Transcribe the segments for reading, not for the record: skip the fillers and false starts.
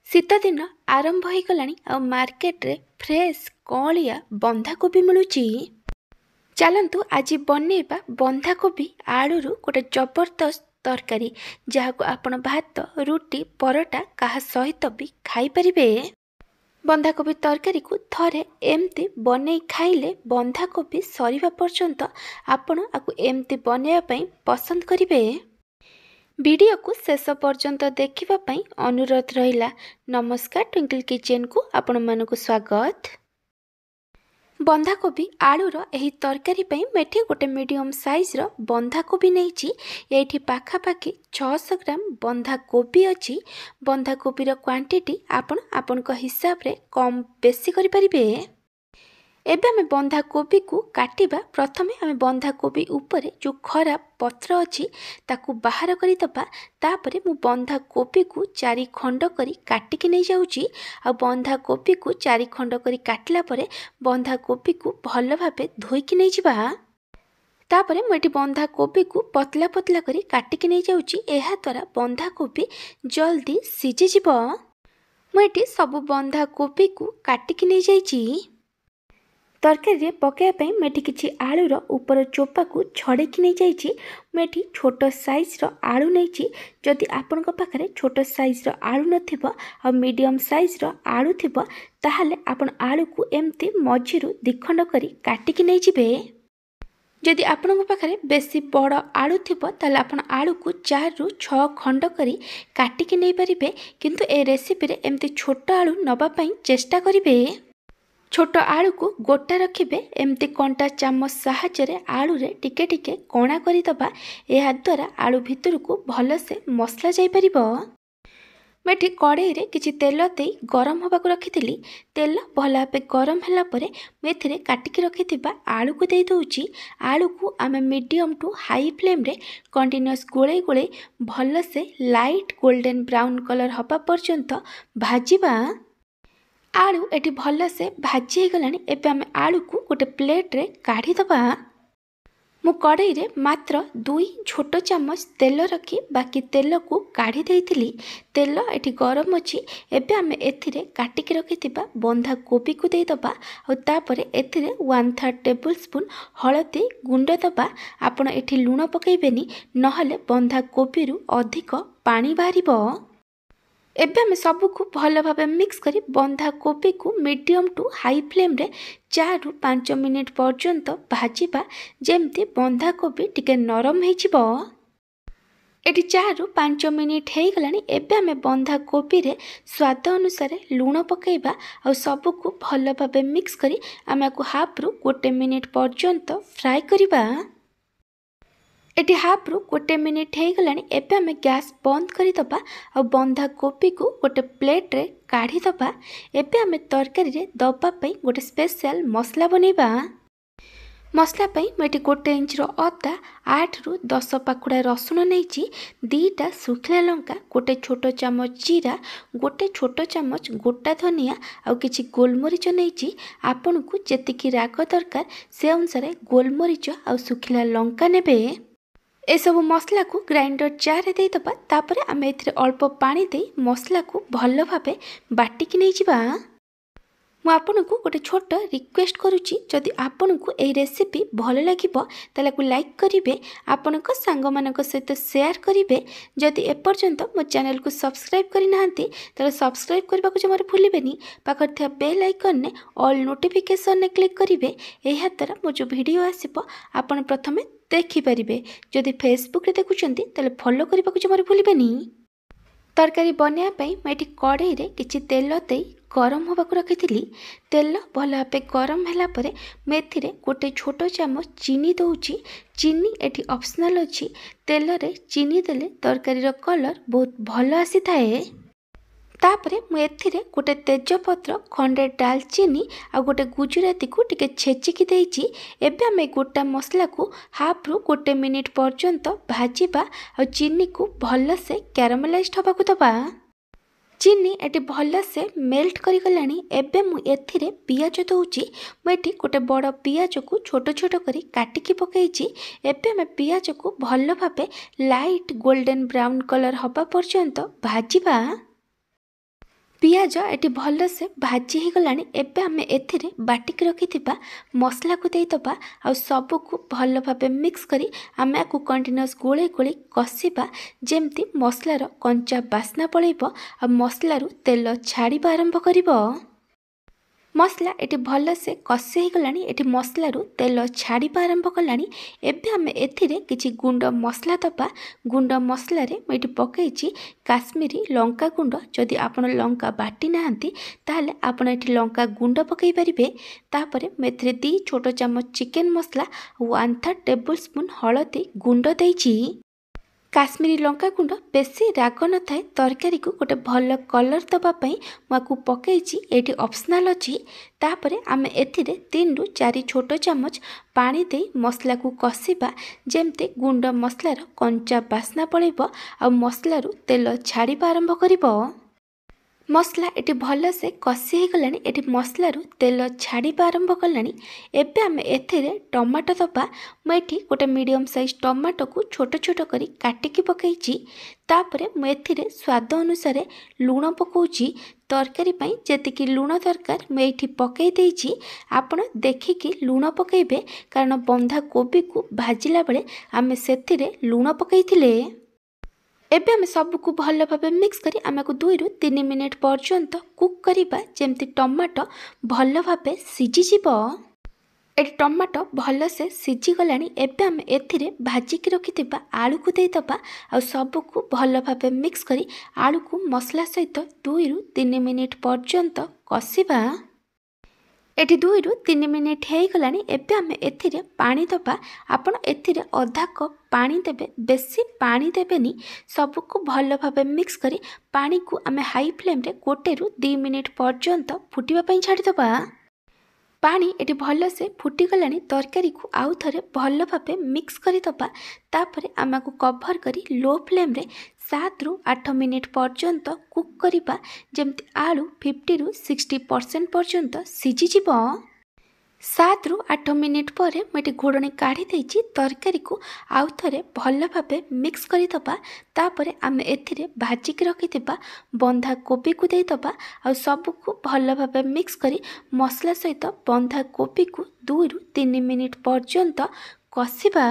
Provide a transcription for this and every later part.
शीत दिन आरंभ हो गलानी आ मार्केट रे फ्रेश कलिया बंधाकोबी मिलुची। चलतु आज बनैबा बंधाकोबी आलू गोटे जबरदस्त तरकारी जहाँ आपण भात रुटी परोटा कहा सहित भी खाई परिबे। बंधाकोबी तरकारी को थरे एमती बनै खाइले बंधाकोबी सरीबा पर्यंत आपण आकु एमती बनैबा पई पसंद करिवे। वीडियो को शेष पर्यंत देखिबा पई अनुरोध रहिला। नमस्कार, ट्विंकल किचन को आपण मानको स्वागत। बंधाकोबी आलूर एही तरकारी पई मेठी गोटे मीडियम साइज रो बंधाकोबी नैची। एठी पाखापाखी 600 ग्राम बंधाकोबी अछि। बंधाकोबी रो क्वांटिटी आपण हिसाब रे कम बेसी करि परिबे। एबे आमे बंधाकोबी को काटिबा। प्रथमे आमे बंधाकोबी ऊपर जो खराब पत्र अछि ताकू बाहर करि दबा। तापरे मु बंधाकोबी को 4 खंड करी काटिकी नै जाउची। आ बंधाकोबी को 4 खंड करी काटला परे बंधाकोबी को भल भाबे धोइकी नै जिबा। तापरे मोटी बंधाकोबी को पतला पतला करी काटिकी नै जाउची। एहा द्वारा बंधाकोबी जल्दी सिझि जिवो। मोटी सब बंधाकोबी को काटिकी नै जाइची। तरकारी रे पकाइबा पई मेठी किछि आलूर ऊपर चोपा को छड़ेकी नै जाइची। मेठी छोट साइज रो आलू नैची। जदि आपनक पाखरे छोट साइज रो आलू नथिबो आ मीडियम साइज रो आलू थिबो ताहाले आपण आलू को एमती मझिरु दिखंड करी काटिकी नै जिबे। जदि आपनक पाखरे बेसी बड़ आलू थिबो ताले आपण आलू को 4 रु 6 खंड करी काटिकी नै परिबे। किंतु ए रेसिपी रे एमती छोट आलू नबा पई चेष्टा करिवे। छोट आलू को गोटा रखिबे। एमती कंटा चामच साहाय्य आलू रे टिके टिके कणा करि दबा। एहा द्वारा आलू भितर को भल से मसला जाई परिबो। मेठी कड़ाई रे किछि तेल देई गरम होबा को रखिथिली। तेल भला पे गरम हला परे मेथिरे काटिकी रखिथिबा आलू को देई दउची। आलू को आमे मीडियम टू हाई फ्लेम रे कंटीन्यूअस गोळे गोळे भल से लाइट गोल्डन ब्राउन कलर होबा पर्यंत भाजीबा। आलू एटी भल से भाजी हो गलानी। एबे आमे आलू को गोटे प्लेट रे काढ़ी दबा। मु कड़ाई रे मात्र 2 छोट चामच तेल रखी बाकी तेल को काढ़ी देइथिली। तेल एटी गरम अछि। एबे आमे एथिरे काटिकी रखिथिबा बंधा कोबी को देई दबा। और तापरे एथिरे 1/3 टेबल स्पून हळदी गुंड दबा। आपण एठी लूण पकाइबेनी नहले बंधा कोबी रु अधिक पानी बाहरिबो। एबे आमे सबु को भल भाबे मिक्स करी बंधा कोबी को मीडियम टू हाई फ्लेम रे 4 रु 5 मिनिट पर्यंत भाजीबा। जेमती बंधा कोबी टिके नरम हे जिवो। एटी 4 रु 5 मिनिट हे गलानी। एबे आमे बंधा कोबी रे स्वाद अनुसार लूण पकाइबा। आ सबु को भल भाबे मिक्स करी आमे को हाफ रु 1 मिनिट पर्यंत फ्राई करिबा। एटी हाफ रु 1 मिनिट हे गलानी। एबे आमे गैस बंद करि दबा। आ बंधा कोबी को गोटे प्लेट रे काढ़ी दबा। एबे आमे तरकारी रे दबा पई गोटे स्पेशल मसला बनेबा। मसला पई मेटी 1 इंच रो अदा 8 रु 10 पाखुड़ा रसुण नैची। 2टा सुखला लंका, गोटे छोट चामच जीरा, गोटे छोट चामच गोटा धनिया आ किछि गोलमरिच नैची। आपन को जेतिकी राग दरकार से अनुसार गोलमरिच आ सुखला लंका नेबे। ए सब मसला को ग्राइंडर जार दे दबा। तापरे आमे एथिरे अल्प पानी दे मसला को भल भाबे बाटिकी नै जिबा। मु आपन को गोटे छोट रिक्वेस्ट करूची, जदि आपन को ए रेसिपी भल लागिबो ताले को लाइक करिवे, आपन को सांग मानक सहित शेयर करिवे। जदि ए पर्यंत मो चैनल को सब्सक्राइब करि नाहंती ताले सब्सक्राइब करबा को जमार भूलिबेनी। पाखर थिया बेल आइकन ने ऑल नोटिफिकेशन ने क्लिक करिवे। एहा द्वारा मो जो वीडियो आसीबो आपन प्रथमे देखि परिबे। जदि फेसबुक रे देखुचंती ताले फॉलो करबा को जमार भूलिबेनी। तरकारी बनया पई मेठी कड़ाई रे किछि तेल देई गरम होबा को रखिथिली। तेल भल भाबे गरम हैला परे मेथिरे गोटे छोट चामच चीनी दउची। चीनी एठी ऑप्शनल अछि। तेल रे चीनी देले तरकारी रो कलर बहुत भल आसी थाए। तापरे मु एथिरे गोटे तेजपत्र, खंडे दालचीनी आ गोटे गुजराती को टिके छेचिकी देइची। एबे आमे गोटा मसला को हाफ रु 1 मिनिट पर्यंत भाजीबा। आ चीनी को भल से कैरामलाइज्ड होबा को दबा। चीनी एटी भल से मेल्ट करी गलानी। एबे मु एथिरे पियाज दउची। मु एटी गोटे बड़ पियाज को छोट छोट करी काटिकी पकाइची। एबे आमे पियाज को भल भाबे लाइट गोल्डन ब्राउन कलर होबा पर्यंत भाजीबा। पियाज एटी भल से भाजी हो गलानी। एबे आमे एथिरे बाटिक रखिथिबा मसला को देइतबा आ सबु को भल भाबे मिक्स करी आमे आकु कंटिन्यूअस गोळे गोळे कसिबा जेमती मसलार कंचा बास्ना पळेबो आ मसलारू तेल छाड़ीबा आरंभ करिबो। मसला एटी भल से कषि हो गलानी। एटी मसलारू तेल छाड़ीबा आरंभ कलानी। एबे आमे एथिरे किछि गुंड मसला दबा। गुंड मसला रे मैं एटी पकईछि काश्मीरी लंका गुंड। जदि आपण लंका बाटी नाहंती ताहले आपण एटी लंका गुंड पकई परिबे। तापरे मैं एथिरे 2 छोट चम्मच चिकन मसला 1/3 टेबल स्पून हळदी गुंड देइछि। काश्मीरी लंका गुंड बेसी राग न थाए तरकारी को गोटे भल कलर दबापाई मुझे पकईछि। एटी ऑप्शनल अच्छी। तापरे आमे एथिरे 3 रु 4 छोट चम्मच पानी दे मसला को कसिबा जेमते गुंड मसलार कंचा बास्ना पळेबो आ मसलारू तेल छाड़ीबा आरंभ करिबो। मसला एटी भल से कषि हो गलानी। एटी मसलारू तेल छाड़ीबा आरंभ कलानी। एबे आमे एथिरे टमाटो दबा। मैं एठी गोटे मीडियम साइज टमाटो को छोट छोट करी काटिकी पकईछि। तापरे मैं एथिरे स्वाद अनुसार लूण पकाउछि। तरकारी पई जेतिकी लूण दरकार मैं एठी पकई देइछि। आपण देखिकी लूण पकईबे कारण बंधा कोबी को भाजिला बेले आमे सेथिरे लूण पकईथिले। एबे आमे सबको भल भाबे मिक्स करी आमे को 2 रु 3 मिनिट पर्यंत कुक करिबा जेमती टमाटो भल भाबे सिझी जिवो। एटी टमाटो भल से सिझी गलानी। एबे आमे एथिरे भाजिकी रखिथिबा आलू को देइतबा आ सबको भल भाबे मिक्स करी आलू को मसला सहित 2 रु 3 मिनिट पर्यंत कसिबा। एटी 2 रु 3 मिनिट हो गलानी। एबे आमे एथिरे पानी दबा। आपण एथिरे आधा कप पानी देबे। बेसी पानी देबेनी। सबको भल भाबे मिक्स करी पानी को आमे हाई फ्लेम रे 1 रु 2 मिनिट पर्यंत फुटिबा पई छाड़ी दबा। पानी एटी भल से फुटी गलानी। तरकारी को आउ थरे भल भाबे मिक्स करी दबा। तापरे आमे को कवर करी लो फ्लेम रे 7 रु 8 मिनिट पर्यंत कुक करिबा जेमती आलू 50 रु 60% पर्यंत सिझी जिवो। 7 रु 8 मिनिट पर मैं घोड़नी काढ़ी देइछि। तरकारी को आउ थरे भल भाबे मिक्स करी दबा। तापरे आमे एथिरे भाजिकी रखिथिबा बंधा कोबी को देइ दबा आ सबको भल भाबे मिक्स करी मसला सहित बंधा कोबी को 2 रु 3 मिनिट पर्यंत कसिबा।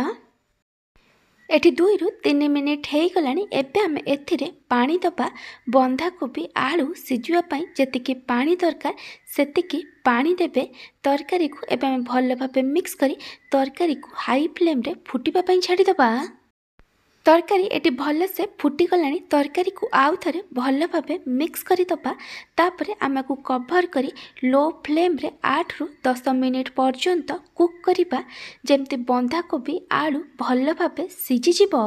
एटी 2 रु 3 मिनिट हो गलानी। एबे आमे एथिरे पानी दबा। बंधा कोबी आलू सिझिबा पई जेतिकी पानी दरकार सेतिकी पानी देबे। तरकारी को एबे आमे भल भाबे मिक्स करी तरकारी को हाई फ्लेम रे फुटिबा पई छाड़ी दबा। तरकारी एटी भल से फुटी गलानी। तरकारी को आउ थरे भल भाबे मिक्स करी दबा। तापरे आमे को कवर करी लो फ्लेम रे 8 रु 10 मिनिट पर्यंत कुक करिबा जेमती बंधा कोबी आलू भल भाबे सिझी जिवो।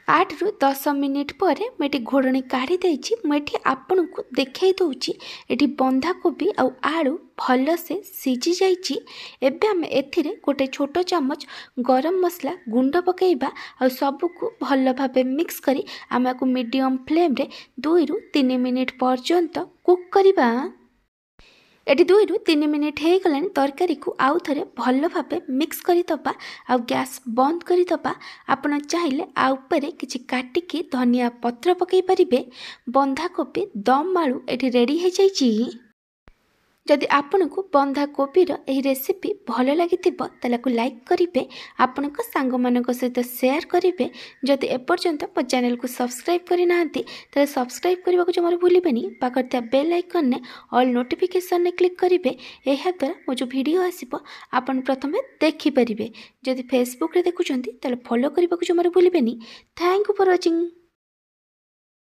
8 रु 10 मिनिट पर मैं घोड़नी काढ़ी देइछि। मैं आपन को देखै दउछि एटी बंधा कोबी आ आलू भल से सिझी जाइछि। एबे आमे एथिरे गोटे छोट चम्मच गरम मसला गुंड पकईबा आ सबको भल भाबे मिक्स करी आमे को मीडियम फ्लेम रे 2 रु 3 मिनिट पर्यंत कुक करिबा। एटी 2 रु 3 मिनिट हो गलानी। तरकारी को आउ थरे भल भाबे मिक्स करी दबा आ गैस बंद करी दबा। आपण चाहिले आ ऊपर किछि काटिकी धनिया पत्र पकई परिबे। बंधा कोबी दम आलू एटी रेडी हो जाइछि। जदि आपन को बंधा कोबीर एही रेसिपी भल लागिथिबो ताला को लाइक करिवे। आपन को सांग मानक सहित शेयर करिवे। जदि एपर्यंत मो चैनल को सब्सक्राइब करि नाहंती ताले सब्सक्राइब करबा को जमार भूलिबेनी। पाखरतिया बेल आइकन ने ऑल नोटिफिकेशन ने क्लिक करिवे। एहा द्वारा मो जो वीडियो आसीबो आपन प्रथमे देखि परिबे। जदि फेसबुक रे देखुचंती ताले फॉलो करबा को जमार भूलिबेनी। Thank you for watching.